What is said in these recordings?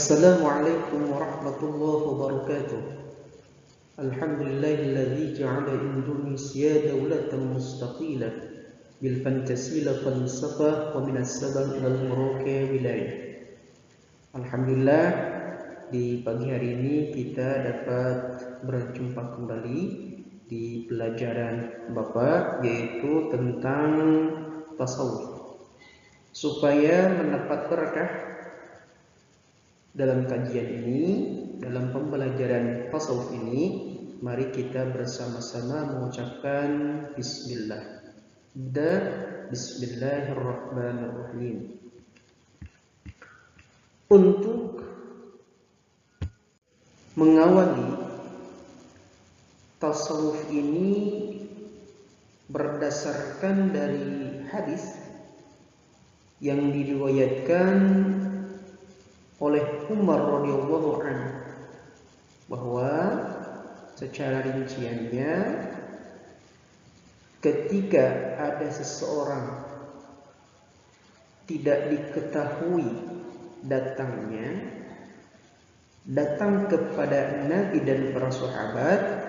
Assalamualaikum warahmatullahi wabarakatuh. Alhamdulillahilladzi ja'ala Indonesia daulatan mustaqila bil fantasila falsafah wa minas sabah ilal merauke wilayah. Alhamdulillah, di pagi hari ini kita dapat berjumpa kembali di pelajaran Bapak, yaitu tentang tasawuf. Supaya mendapat berkah dalam kajian ini, dalam pembelajaran tasawuf ini, mari kita bersama-sama mengucapkan bismillah. Bismillahirrahmanirrahim. Untuk mengawali tasawuf ini berdasarkan dari hadis yang diriwayatkan oleh Umar radhiyallahu anhu, bahwa secara rinciannya ketika ada seseorang tidak diketahui datang kepada Nabi dan para sahabat,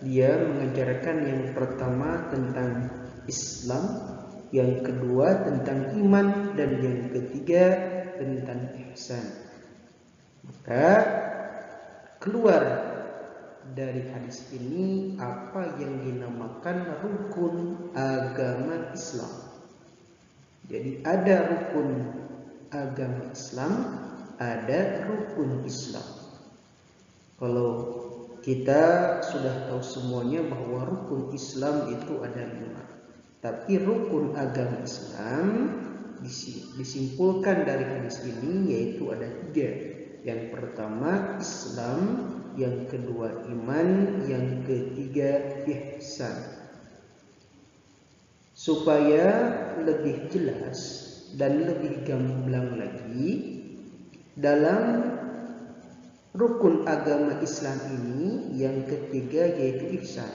dia mengajarkan yang pertama tentang Islam, yang kedua tentang iman, dan yang ketiga tentang ihsan. Maka keluar dari hadis ini apa yang dinamakan rukun agama Islam. Jadi ada rukun agama Islam, ada rukun Islam. Kalau kita sudah tahu semuanya bahwa rukun Islam itu ada 5, tapi rukun agama Islam disimpulkan dari hadis ini yaitu ada 3. Yang pertama Islam, yang kedua iman, yang ketiga ihsan. Supaya lebih jelas dan lebih gamblang lagi, dalam rukun agama Islam ini yang ketiga yaitu ihsan.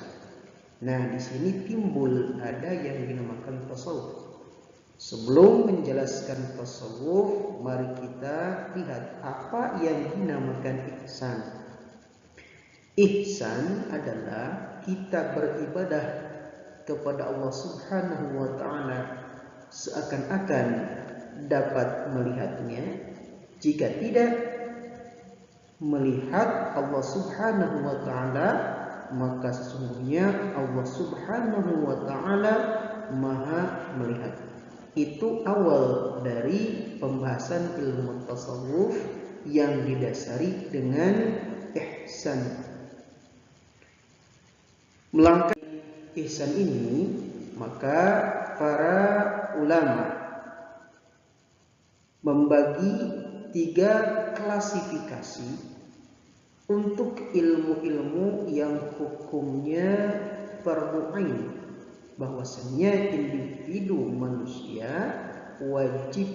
Nah, di sini timbul ada yang dinamakan tasawuf. Sebelum menjelaskan tasawuf, mari kita lihat apa yang dinamakan ihsan. Ihsan adalah kita beribadah kepada Allah Subhanahu wa ta'ala seakan-akan dapat melihatnya. Jika tidak melihat Allah Subhanahu wa ta'ala, maka sesungguhnya Allah Subhanahu wa ta'ala Maha melihat. Itu awal dari pembahasan ilmu tasawuf yang didasari dengan ihsan. Melangkah ihsan ini, maka para ulama membagi 3 klasifikasi untuk ilmu-ilmu yang hukumnya fardhu ain, bahwasanya individu manusia wajib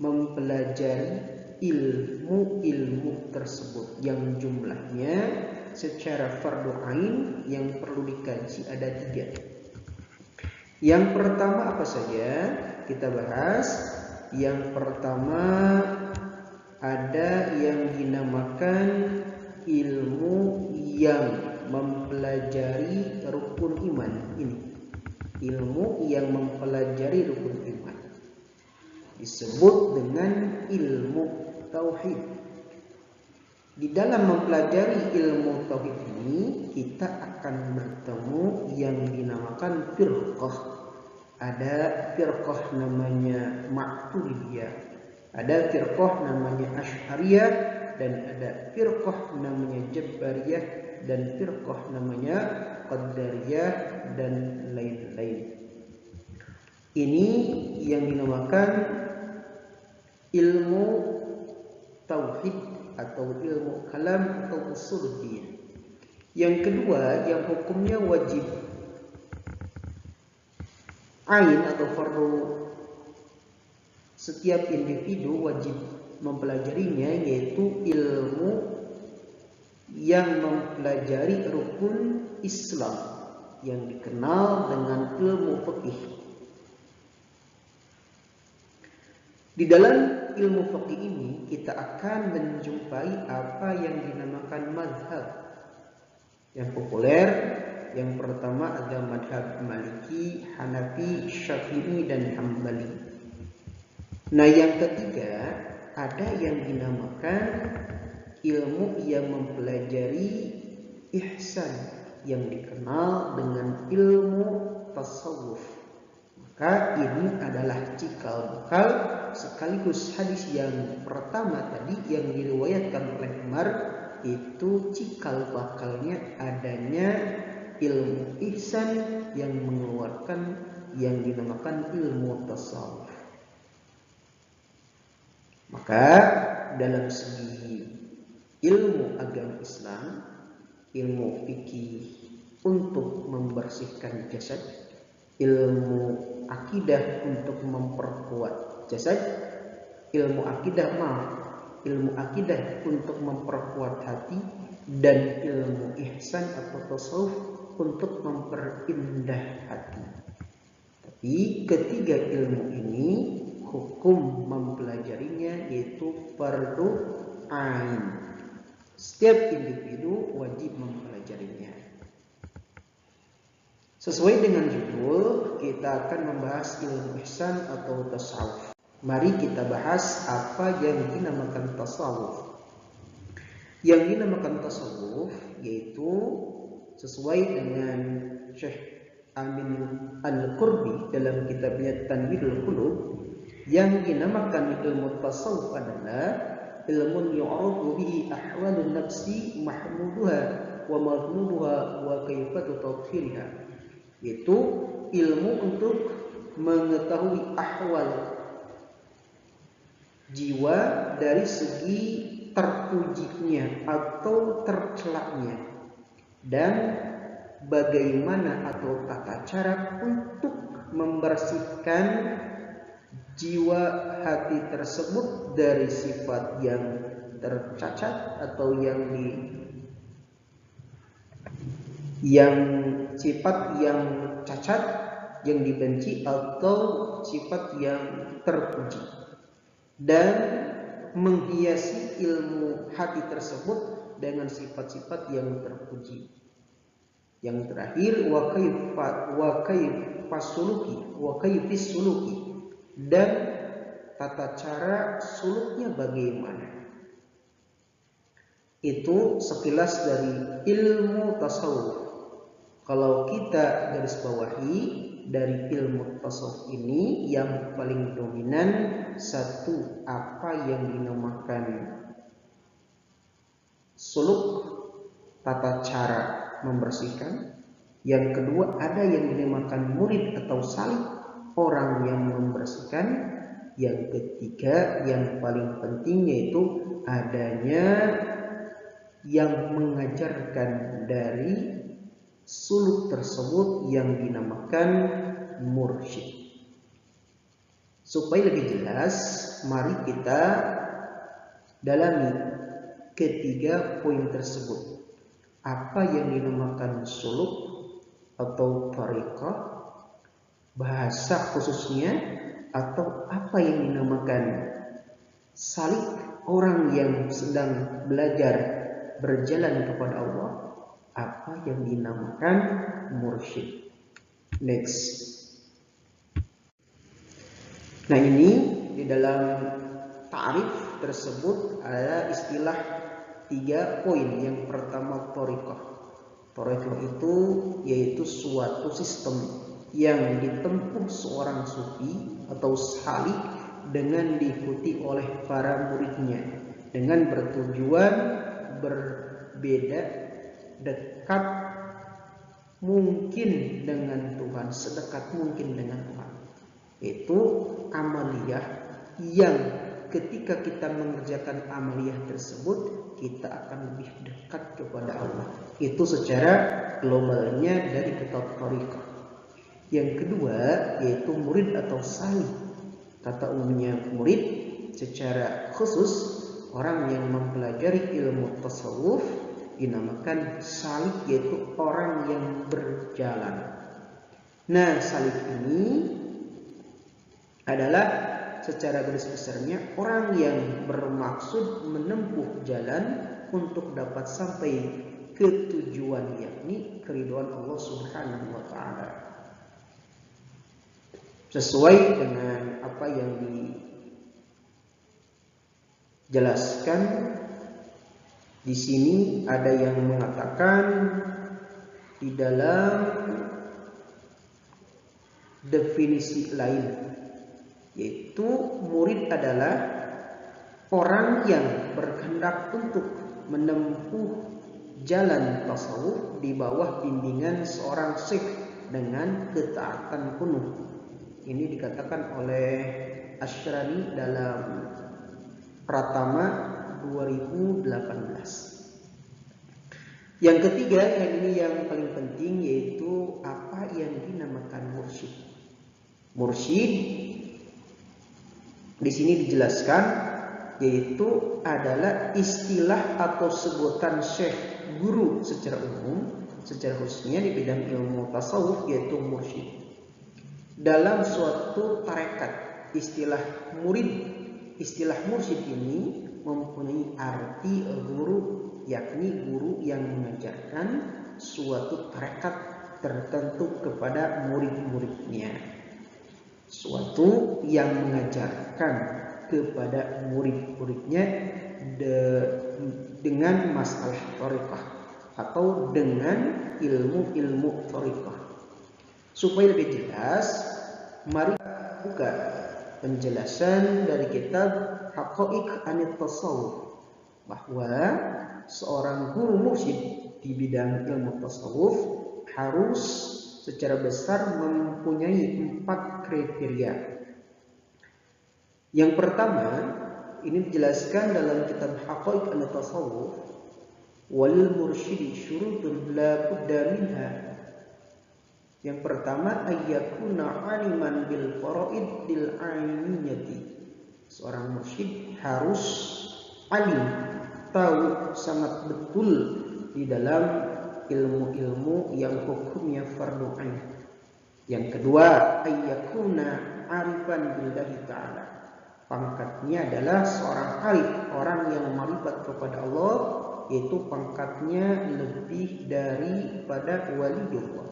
mempelajari ilmu-ilmu tersebut yang jumlahnya secara fardhu ain yang perlu dikaji ada 3. Yang pertama apa saja? Kita bahas. Yang pertama ada yang dinamakan ilmu yang mempelajari rukun iman. Ini ilmu yang mempelajari rukun iman disebut dengan ilmu tauhid. Di dalam mempelajari ilmu tauhid ini kita akan bertemu yang dinamakan firqah. Ada firqah namanya Ma'turidiyah, ada firqah namanya Asy'ariyah, dan ada firqah namanya Jabariyah, dan firqah namanya Qadariyah, dan lain-lain. Ini yang dinamakan ilmu tauhid atau ilmu kalam atau usuluddin. Yang kedua yang hukumnya wajib ain atau fardu, setiap individu wajib mempelajarinya, yaitu ilmu yang mempelajari rukun Islam yang dikenal dengan ilmu fikih. Di dalam ilmu fikih ini kita akan menjumpai apa yang dinamakan mazhab. Yang populer, yang pertama ada mazhab Maliki, Hanafi, Syafi'i, dan Hambali. Nah, yang ketiga ada yang dinamakan ilmu yang mempelajari ihsan, yang dikenal dengan ilmu tasawuf. Maka ini adalah cikal bakal sekaligus hadis yang pertama tadi yang diriwayatkan oleh Umar, itu cikal bakalnya adanya ilmu ihsan yang mengeluarkan yang dinamakan ilmu tasawuf. Maka dalam segi ilmu agama Islam, ilmu fikih untuk membersihkan jasad, ilmu akidah untuk memperkuat jasad, ilmu akidah untuk memperkuat hati, dan ilmu ihsan atau tasawuf untuk memperindah hati. Tapi ketiga ilmu ini hukum mempelajarinya yaitu fardu ain. Setiap individu wajib mempelajarinya. Sesuai dengan judul, kita akan membahas ilmu ihsan atau tasawuf. Mari kita bahas apa yang dinamakan tasawuf. Yang dinamakan tasawuf yaitu sesuai dengan Syekh Amin Al-Qurbi dalam kitabnya Tanwirul Qulub, yang dinamakan ilmu tasawuf adalah ilmu yu'rafu bihi ahwalun nafsi mahmuduha wa madmuduha wa kaifatu tadhhiriha. Itu ilmu untuk mengetahui ahwal jiwa dari segi terpujinya atau tercelaknya, dan bagaimana atau tata cara untuk membersihkan jiwa hati tersebut dari sifat yang tercacat atau sifat yang cacat, yang dibenci, atau sifat yang terpuji, dan menghiasi ilmu hati tersebut dengan sifat-sifat yang terpuji. Yang terakhir wa kaifis suluki, dan tata cara suluknya bagaimana. Itu sekilas dari ilmu tasawuf. Kalau kita garis bawahi dari ilmu tasawuf ini, yang paling dominan satu, apa yang dinamakan suluk, tata cara membersihkan. Yang kedua, ada yang dinamakan murid atau salik, orang yang membersihkan. Yang ketiga, yang paling penting, yaitu adanya yang mengajarkan dari suluk tersebut yang dinamakan mursyid. Supaya lebih jelas, mari kita dalami ketiga poin tersebut. Apa yang dinamakan suluk atau tariqah, bahasa khususnya, atau apa yang dinamakan salik, orang yang sedang belajar berjalan kepada Allah, apa yang dinamakan mursyid. Next. Nah, ini di dalam ta'rif tersebut ada istilah 3 poin. Yang pertama thariqah. Thariqah itu yaitu suatu sistem yang ditempuh seorang sufi atau salik dengan diikuti oleh para muridnya dengan bertujuan berbeda, dekat mungkin dengan Tuhan, sedekat mungkin dengan Tuhan. Itu amaliyah yang ketika kita mengerjakan amaliyah tersebut, kita akan lebih dekat kepada Allah. Itu secara globalnya dari kitab thariqah. Yang kedua yaitu murid atau salik. Kata umumnya murid, secara khusus orang yang mempelajari ilmu tasawuf dinamakan salik, yaitu orang yang berjalan. Nah, salik ini adalah secara garis besarnya orang yang bermaksud menempuh jalan untuk dapat sampai ke tujuan, yakni keridhaan Allah Subhanahu wa taala. Sesuai dengan apa yang dijelaskan di sini, ada yang mengatakan di dalam definisi lain, yaitu murid adalah orang yang berkehendak untuk menempuh jalan tasawuf di bawah bimbingan seorang syekh dengan ketaatan penuh. Ini dikatakan oleh Asyrani dalam Pratama 2018. Yang ketiga, yang ini yang paling penting, yaitu apa yang dinamakan mursyid. Mursyid di sini dijelaskan, yaitu adalah istilah atau sebutan syekh, guru secara umum, secara khususnya di bidang ilmu tasawuf, yaitu mursyid. Dalam suatu tarekat, istilah mursyid ini mempunyai arti guru, yakni guru yang mengajarkan suatu tarekat tertentu kepada murid-muridnya. Suatu yang mengajarkan kepada murid-muridnya dengan masalah thariqah atau dengan ilmu-ilmu thariqah. Supaya lebih jelas, mari buka penjelasan dari kitab Haqa'iq Anit Tasawuf, bahwa seorang guru mursyid di bidang ilmu tasawuf harus secara besar mempunyai 4 kriteria. Yang pertama, ini dijelaskan dalam kitab Haqa'iq Anit Tasawuf, wal mursyidi syurutun la budda minha. Yang pertama, ayyakuna aliman bil faraid bil ainiyati. Seorang mursyid harus alim, tahu sangat betul di dalam ilmu-ilmu yang hukumnya fardu ain. Yang kedua, ayyakuna arifan billahi ta'ala. Pangkatnya adalah seorang arif, orang yang marifat kepada Allah, yaitu pangkatnya lebih daripada waliullah.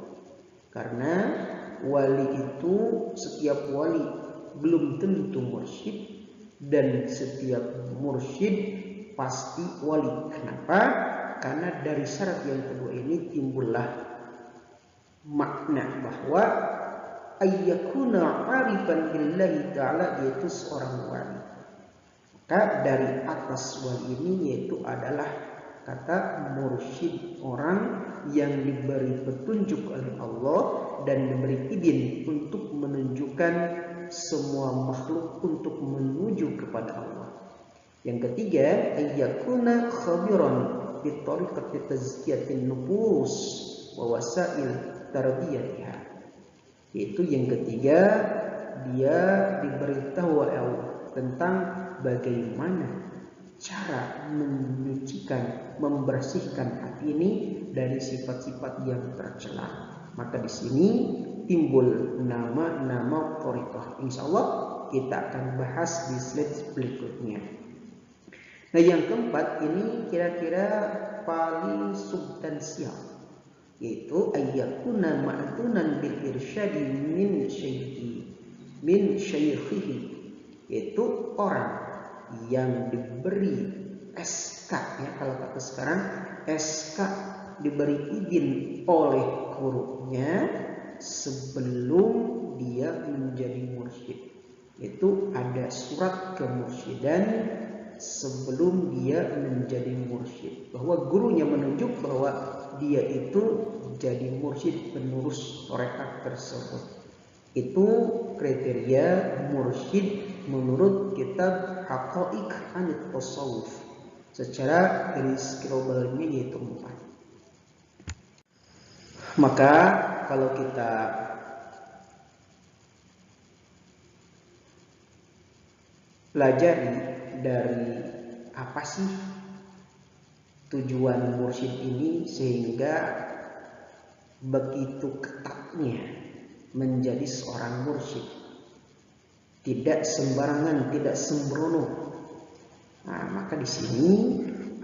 Karena wali itu, setiap wali belum tentu mursyid, dan setiap mursyid pasti wali. Kenapa? Karena dari syarat yang kedua ini timbullah makna bahwa ayyakuna arifan billahi ta'ala, yaitu seorang wali. Maka dari atas wali ini yaitu adalah kata mursyid, orang yang diberi petunjuk oleh Allah dan diberi izin untuk menunjukkan semua makhluk untuk menuju kepada Allah. Yang ketiga, ayyakuna khabiran bi tariqati tazkiyatin nufus wa wasail tarbiyatiha. Yaitu yang ketiga, dia diberitahu oleh Allah tentang bagaimana cara menyucikan, membersihkan hati ini dari sifat-sifat yang tercela. Maka di sini timbul nama-nama thariqah. Insyaallah kita akan bahas di slide berikutnya. Nah, yang keempat ini kira-kira paling substansial, yaitu ayyakuna ma'tunan bil irsyadi min syaikhihi, yaitu orang yang diberi SK, ya kalau kata sekarang SK, diberi izin oleh gurunya sebelum dia menjadi mursyid. Itu ada surat kemursyidan sebelum dia menjadi mursyid, bahwa gurunya menunjuk bahwa dia itu jadi mursyid, penerus tarekat tersebut. Itu kriteria mursyid menurut kitab Haqa'iq Anit Tasawuf. Secara garis globalnya yaitu 4. Maka kalau kita pelajari dari apa sih tujuan mursyid ini sehingga begitu ketatnya menjadi seorang mursyid, tidak sembarangan, tidak sembrono. Nah, maka di sini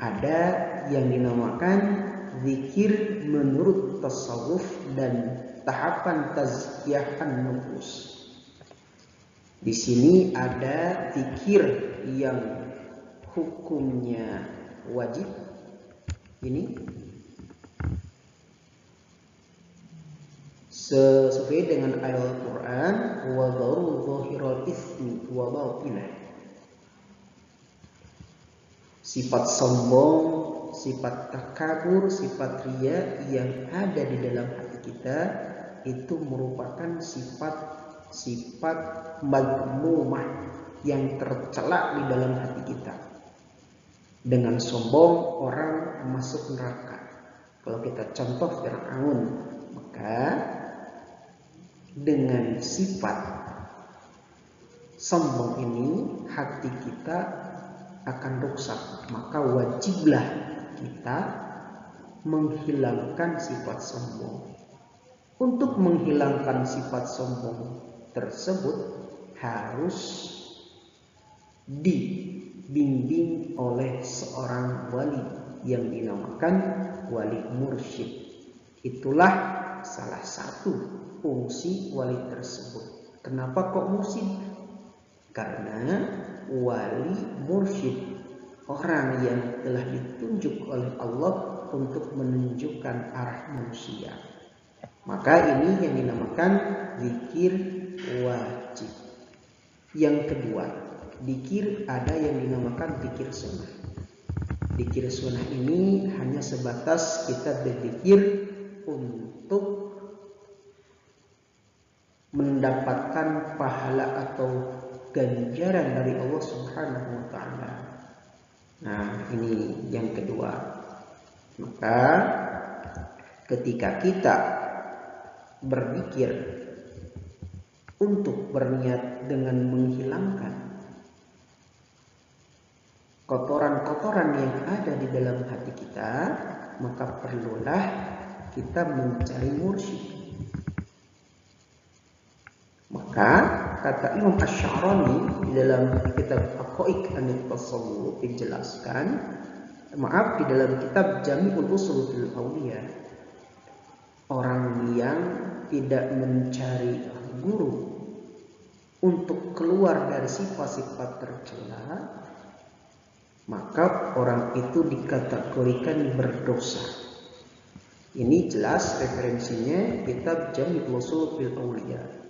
ada yang dinamakan zikir menurut tasawuf dan tahapan tazkiyah nufus. Di sini ada zikir yang hukumnya wajib. Ini sesuai dengan ayat Al-Quran, wa dharu dhahiral itsmi wa batinah. Sifat sombong, sifat takabur, sifat riya yang ada di dalam hati kita itu merupakan sifat madmumah yang tercela di dalam hati kita. Dengan sombong orang masuk neraka. Kalau kita contoh Fir'aun, maka dengan sifat sombong ini hati kita akan rusak. Maka wajiblah kita menghilangkan sifat sombong. Untuk menghilangkan sifat sombong tersebut harus dibimbing oleh seorang wali yang dinamakan wali mursyid. Itulah salah satu fungsi wali tersebut. Kenapa kok mursyid? Karena wali mursyid orang yang telah ditunjuk oleh Allah untuk menunjukkan arah manusia. Maka ini yang dinamakan zikir wajib. Yang kedua, zikir ada yang dinamakan zikir sunnah. Zikir sunnah ini hanya sebatas kita berzikir untuk mendapatkan pahala atau ganjaran dari Allah Subhanahu wa taala. Nah, ini yang kedua. Maka ketika kita berzikir untuk berniat dengan menghilangkan kotoran-kotoran yang ada di dalam hati kita, maka perlulah kita mencari mursyid. Maka kata Imam Asy-Sya'rani di dalam kitab Aqaid an-Tasawwuf dijelaskan, di dalam kitab Jami'ul Ushul fil Awliya, orang yang tidak mencari guru untuk keluar dari sifat-sifat tercela, maka orang itu dikategorikan berdosa. Ini jelas referensinya kitab Jami'ul Ushul fil Awliya.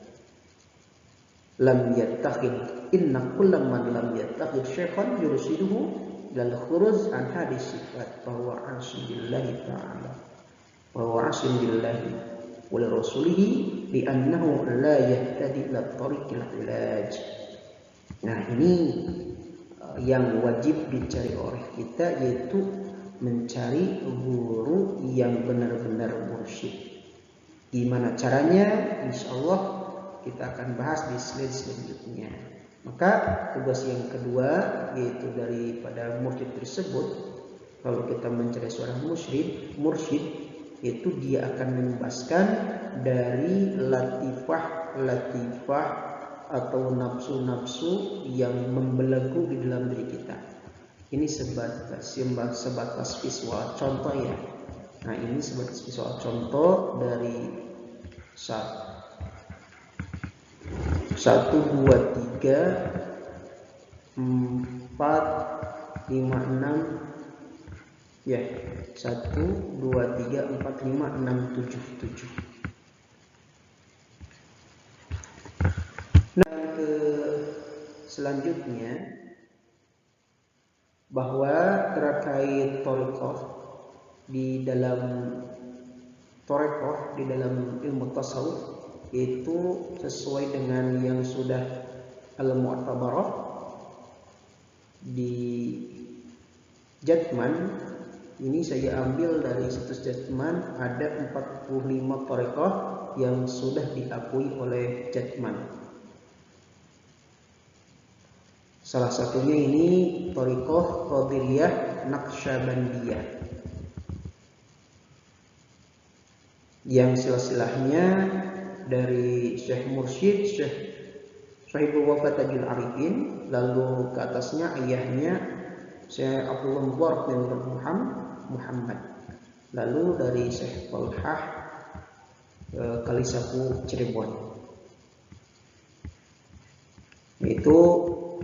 Lam yattakhid inna kullam man lam yattakhid syaikhan yurshiduhu lal khuruj an hadis sifat bahwa asyim billahi ta'ala bahwa asyim billahi wal rasulihi li annahu la yahtadi ila tariqil ilaj. Nah, ini yang wajib dicari oleh kita, yaitu mencari guru yang benar-benar mursyid. Gimana caranya? Insyaallah kita akan bahas di slide selanjutnya. Maka tugas yang kedua yaitu daripada mursyid tersebut, kalau kita mencari seorang mursyid itu dia akan membebaskan dari latifah atau nafsu-nafsu yang membelenggu di dalam diri kita. Ini sebatas visual contoh ya. Nah, ini sebatas visual contoh dari 1, 2, 3, 4, 5, 6 ya. 1, 2, 3, 4, 5, 6, 7. Nah, selanjutnya bahwa terkait thariqah di dalam ilmu tasawuf, itu sesuai dengan yang sudah al-mu'tabarah di Jatman. Ini saya ambil dari situs Jatman, ada 45 thariqah yang sudah diakui oleh Jatman. Salah satunya ini thariqah Qadiriyah Naqsyabandiyah yang silsilahnya dari Syekh Mursyid Syekh Sahibul Wafa Tajul Arifin, lalu ke atasnya ayahnya Syekh Abdullah Mubarak bin Muhammad, lalu dari Syekh Tolhah Kalisapu Cirebon. Itu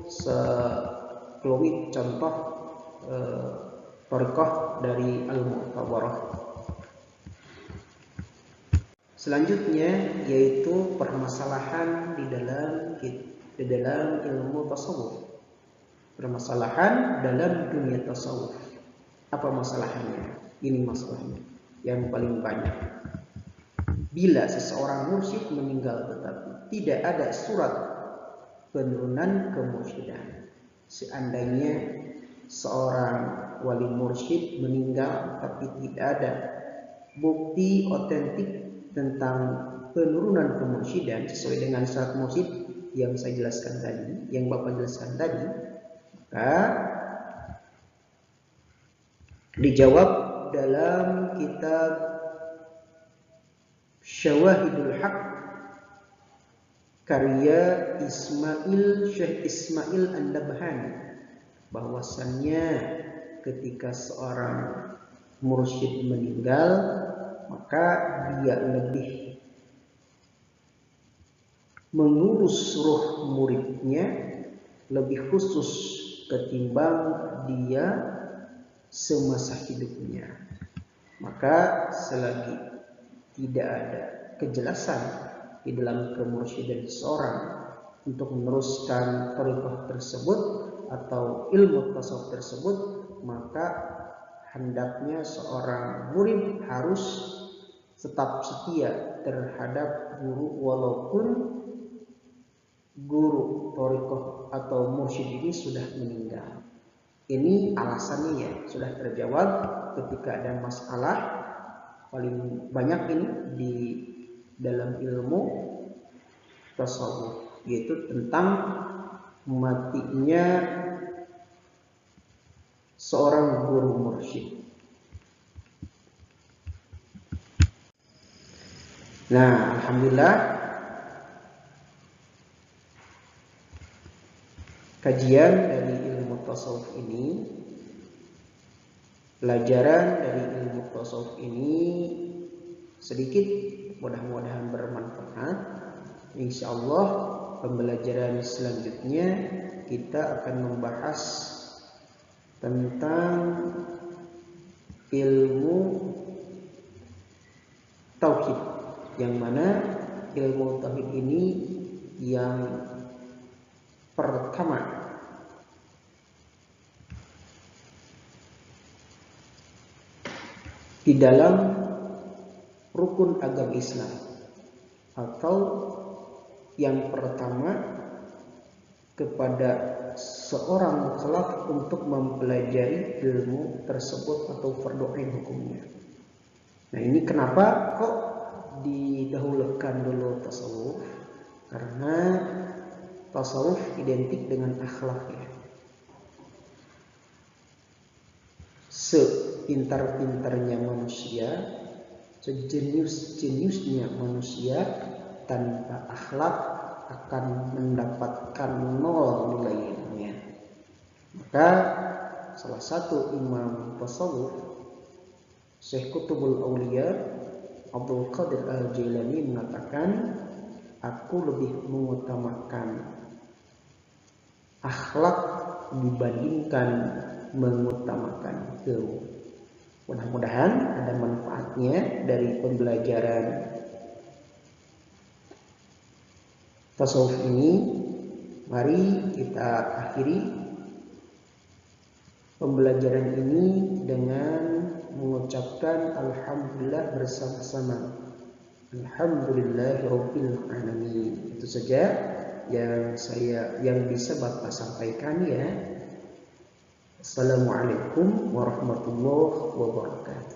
sekelumit contoh thariqah dari Al-Mu'tabarah. Selanjutnya yaitu permasalahan di dalam ilmu tasawuf. Permasalahan dalam dunia tasawuf. Apa masalahnya? Ini masalahnya yang paling banyak. Bila seseorang mursyid meninggal tetapi tidak ada surat penurunan kemursyidan. Seandainya seorang wali mursyid meninggal tapi tidak ada bukti otentik tentang penurunan kemursyidan sesuai dengan syarat mursyid yang saya jelaskan tadi, yang Bapak jelaskan tadi, maka dijawab dalam kitab Syawahidul Haq karya Syekh Ismail An-Nabhani, bahwasannya ketika seorang mursyid meninggal maka dia lebih mengurus ruh muridnya lebih khusus ketimbang dia semasa hidupnya. Maka selagi tidak ada kejelasan di dalam kemursyidhan seseorang untuk meneruskan thariqah tersebut atau ilmu tasawuf tersebut, maka hendaknya seorang murid harus tetap setia terhadap guru walaupun guru thariqah atau mursyid ini sudah meninggal. Ini alasannya ya sudah terjawab ketika ada masalah paling banyak ini di dalam ilmu tasawuf, yaitu tentang matinya seorang guru mursyid. Nah, alhamdulillah kajian dari ilmu tasawuf ini, pelajaran dari ilmu tasawuf ini sedikit, mudah-mudahan bermanfaat. Insyaallah pembelajaran selanjutnya kita akan membahas tentang ilmu tauhid, yang mana ilmu tauhid ini yang pertama di dalam rukun agama Islam, atau yang pertama kepada seorang mukallaf untuk mempelajari ilmu tersebut atau fardu ain hukumnya. Nah, ini kenapa kok didahulukan dulu tasawuf? Karena tasawuf identik dengan akhlak ya. Sepintar-pintarnya manusia, sejenius-jeniusnya manusia, tanpa akhlak akan mendapatkan nol nilainya. Maka salah satu imam tasawuf, Syekh Qutbul Auliya Abdul Qadir Al-Jailani mengatakan, aku lebih mengutamakan akhlak dibandingkan mengutamakan ilmu. Mudah-mudahan ada manfaatnya dari pembelajaran tasawuf ini. Mari kita akhiri pembelajaran ini dengan mengucapkan alhamdulillah bersama-sama. Alhamdulillahirabbil alamin. Itu saja yang bisa Bapak sampaikan ya. Assalamualaikum warahmatullahi wabarakatuh.